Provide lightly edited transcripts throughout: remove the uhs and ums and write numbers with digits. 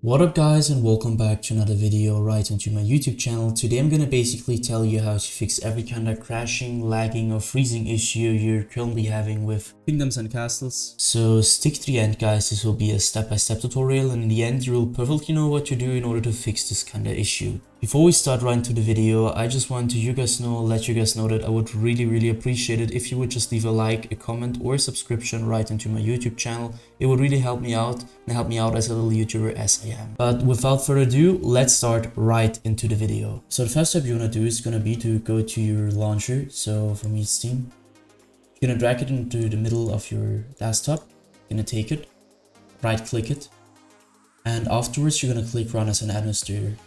What up guys, and welcome back to another video right onto my YouTube channel. Today I'm gonna basically tell you how to fix every kind of crashing, lagging or freezing issue you're currently having with Kingdoms and Castles. So stick to the end guys, this will be a step-by-step tutorial, and in the end you will perfectly know what to do in order to fix this kind of issue. Before we start right into the video, I just want to let you guys know that I would really appreciate it if you would just leave a like, a comment or a subscription right into my YouTube channel. It would really help me out and help me out as a little YouTuber as I am. But without further ado, let's start right into the video. So the first step you want to do is going to be to go to your launcher. So for me it's Steam. You're going to drag it into the middle of your desktop. You're going to take it, right click it, and afterwards you're going to click run as an administrator.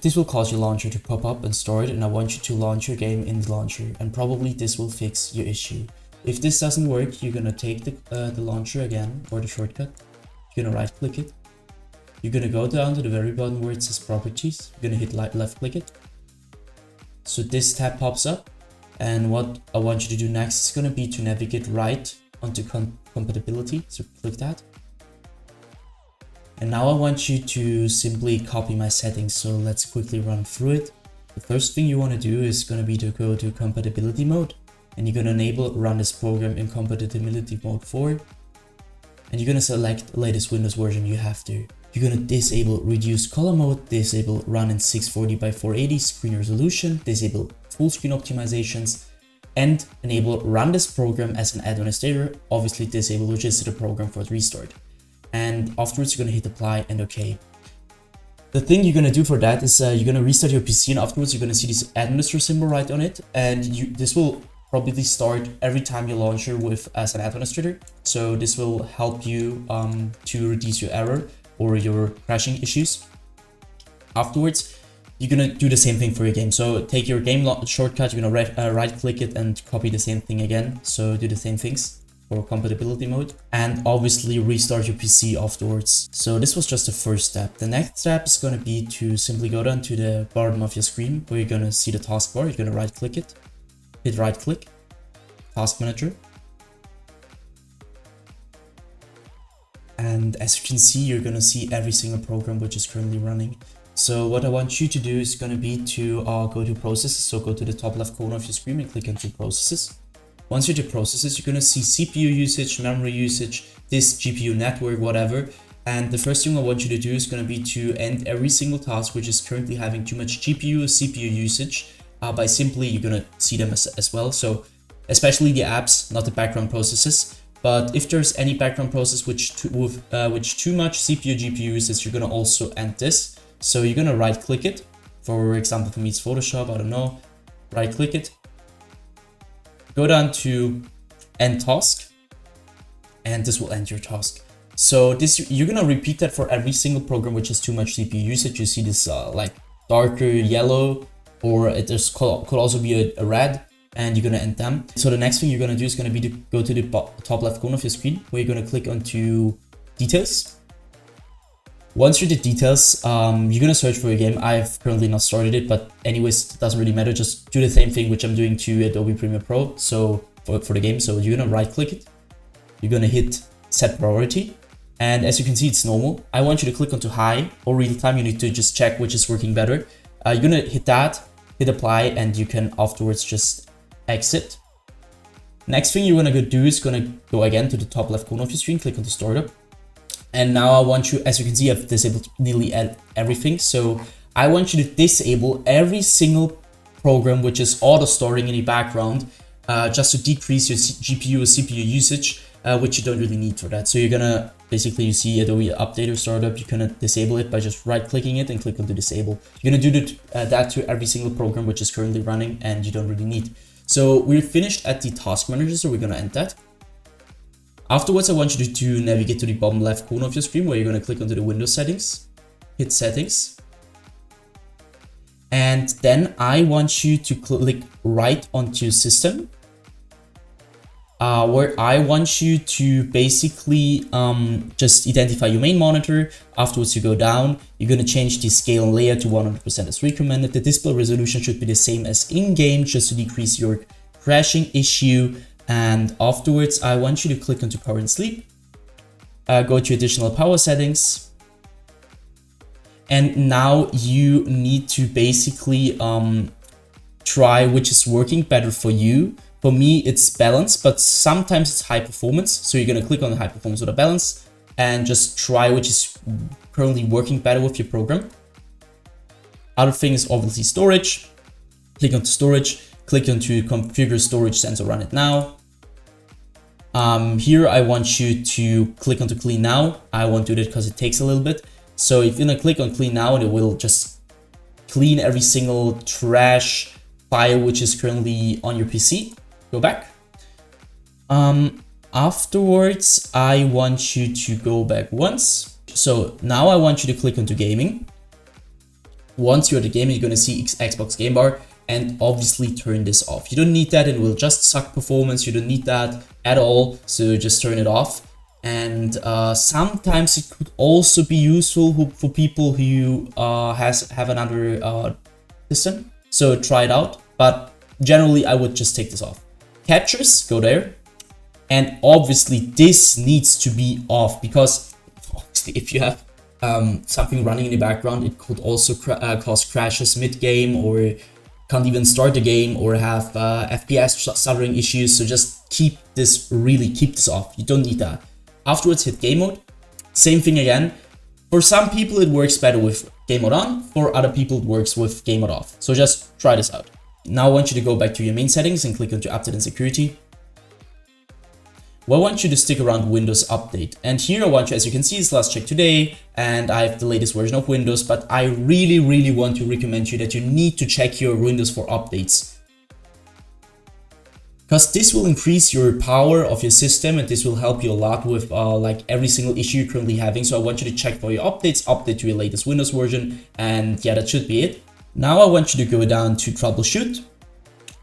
This will cause your launcher to pop up and start, and I want you to launch your game in the launcher, and probably this will fix your issue. If this doesn't work, you're gonna take the launcher again, or the shortcut. You're gonna right click it. You're gonna go down to the very bottom where it says properties. You're gonna hit left click it. So this tab pops up, and what I want you to do next is gonna be to navigate right onto compatibility. So click that. And now I want you to simply copy my settings, so let's quickly run through it. The first thing you want to do is going to be to go to compatibility mode, and you're going to enable run this program in compatibility mode 4, and you're going to select the latest Windows version you have to. You're going to disable reduce color mode, disable run in 640 by 480 screen resolution, disable full screen optimizations, and enable run this program as an administrator, obviously disable register the program for restart. And afterwards you're going to hit apply and OK. The thing you're going to do for that is you're going to restart your PC, and afterwards you're going to see this administrator symbol right on it, and this will probably start every time you launch your with as an administrator. So this will help you to reduce your error or your crashing issues. Afterwards you're going to do the same thing for your game. So take your game shortcut, you're going to right click it and copy the same thing again. So do the same things for compatibility mode, and obviously restart your PC afterwards. So this was just the first step. The next step is going to be to simply go down to the bottom of your screen where you're going to see the taskbar. You're going to right click it, hit right click, task manager. And as you can see, you're going to see every single program which is currently running. So what I want you to do is going to be to go to processes. So go to the top left corner of your screen and click into processes. Once you're to processes, you're going to see CPU usage, memory usage, this GPU network, whatever. And the first thing I want you to do is going to be to end every single task which is currently having too much GPU or CPU usage by simply, you're going to see them as well. So especially the apps, not the background processes. But if there's any background process which too much CPU, GPU usage, you're going to also end this. So you're going to right click it. For example, for me it's Photoshop, I don't know. Right click it. Go down to end task, and this will end your task. So you're gonna repeat that for every single program which has too much CPU usage. You see this like darker yellow, or could also be a red, and you're gonna end them. So the next thing you're gonna do is gonna be to go to the top left corner of your screen where you're gonna click onto details. Once you're the details, you're gonna search for your game. I've currently not started it, but anyways, it doesn't really matter. Just do the same thing which I'm doing to Adobe Premiere Pro. So for the game, so you're gonna right click it. You're gonna hit set priority, and as you can see, it's normal. I want you to click onto high or real time. You need to just check which is working better. You're gonna hit that, hit apply, and you can afterwards just exit. Next thing you're gonna do is gonna go again to the top left corner of your screen, click on the startup. And now I want you, as you can see, I've disabled nearly everything. So I want you to disable every single program which is auto starting in the background, just to decrease your GPU or CPU usage, which you don't really need for that. So you're gonna basically, you see Adobe Updater Startup, you're gonna disable it by just right clicking it and click on to disable. You're gonna do that to every single program which is currently running and you don't really need. So we're finished at the task manager, so we're gonna end that. Afterwards, I want you to navigate to the bottom left corner of your screen where you're going to click onto the Windows settings, hit settings. And then I want you to click right onto system, where I want you to basically just identify your main monitor. Afterwards, you go down, you're going to change the scale and layout to 100% as recommended. The display resolution should be the same as in-game, just to decrease your crashing issue. And afterwards, I want you to click onto power and sleep, go to additional power settings, And now you need to basically try which is working better for you. For me, it's balance, but sometimes it's high performance. So you're gonna click on the high performance or the balance and just try which is currently working better with your program. Other thing is obviously storage. Click onto storage, click onto configure storage sensor, run it now. Here I want you to click onto clean now. I won't do that because it takes a little bit. So if you're gonna click on clean now, it will just clean every single trash file which is currently on your PC. Go back. Afterwards, I want you to go back once. So now I want you to click onto gaming. Once you're at the gaming, you're gonna see Xbox Game Bar, and obviously turn this off. You don't need that, it will just suck performance. You don't need that at all, so just turn it off. And sometimes it could also be useful for people who have another system. So try it out, but generally I would just take this off. Captures, go there. And obviously this needs to be off, because obviously if you have something running in the background, it could also cause crashes mid-game, or can't even start the game, or have FPS stuttering issues. So just keep this off. You don't need that. Afterwards, hit game mode. Same thing again. For some people, it works better with game mode on. For other people, it works with game mode off. So just try this out. Now I want you to go back to your main settings and click onto Update and Security. Well, I want you to stick around Windows Update. And here I want you, as you can see, it's last check today, and I have the latest version of Windows, but I really want to recommend you that you need to check your Windows for updates. Because this will increase your power of your system, and this will help you a lot with like every single issue you're currently having. So I want you to check for your updates, update to your latest Windows version, and yeah, that should be it. Now I want you to go down to Troubleshoot.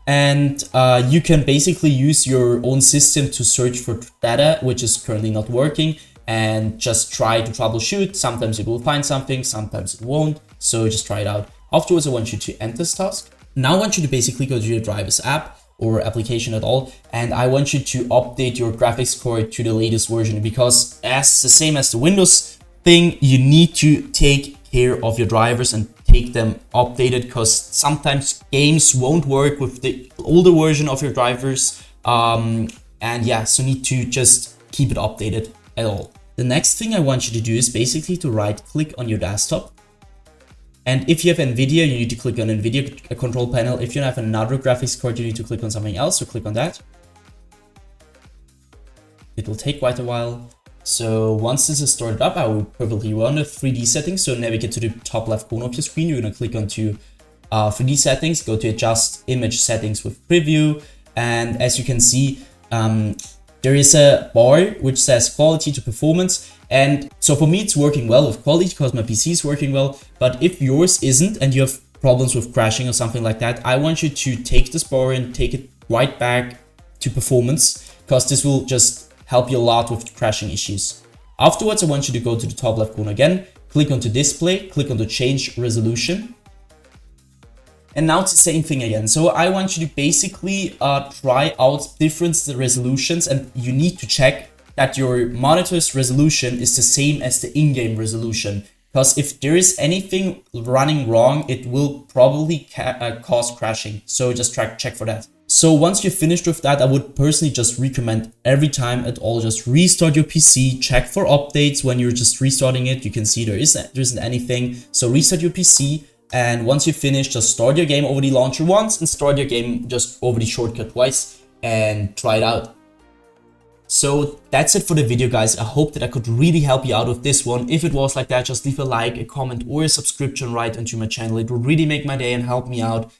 And you can basically use your own system to search for data which is currently not working, and just try to troubleshoot. Sometimes it will find something, sometimes it won't. So just try it out. Afterwards, I want you to end this task. Now I want you to basically go to your drivers app or application at all, and I want you to update your graphics card to the latest version, because as the same as the Windows thing, you need to take care of your drivers and take them updated, because sometimes games won't work with the older version of your drivers, and yeah, so need to just keep it updated at all. The next thing I want you to do is basically to right click on your desktop, and if you have NVIDIA, you need to click on NVIDIA control panel. If you have another graphics card, you need to click on something else, so click on that. It will take quite a while. So once this is started up, I will perfectly run the 3D settings. So navigate to the top left corner of your screen. You're going to click onto 3D settings, go to adjust image settings with preview. And as you can see, there is a bar which says quality to performance. And so for me, it's working well with quality because my PC is working well. But if yours isn't and you have problems with crashing or something like that, I want you to take this bar and take it right back to performance, because this will just help you a lot with crashing issues. Afterwards, I want you to go to the top left corner again, click onto display, click onto change resolution. And now it's the same thing again. So I want you to basically try out different resolutions, and you need to check that your monitor's resolution is the same as the in-game resolution. Because if there is anything running wrong, it will probably cause crashing. So just check for that. So once you're finished with that, I would personally just recommend every time at all, just restart your PC, check for updates. When you're just restarting it, you can see there isn't anything. So restart your PC, and once you finish, just start your game over the launcher once and start your game just over the shortcut twice and try it out. So that's it for the video, guys. I hope that I could really help you out with this one. If it was like that, just leave a like, a comment, or a subscription right onto my channel. It would really make my day and help me out.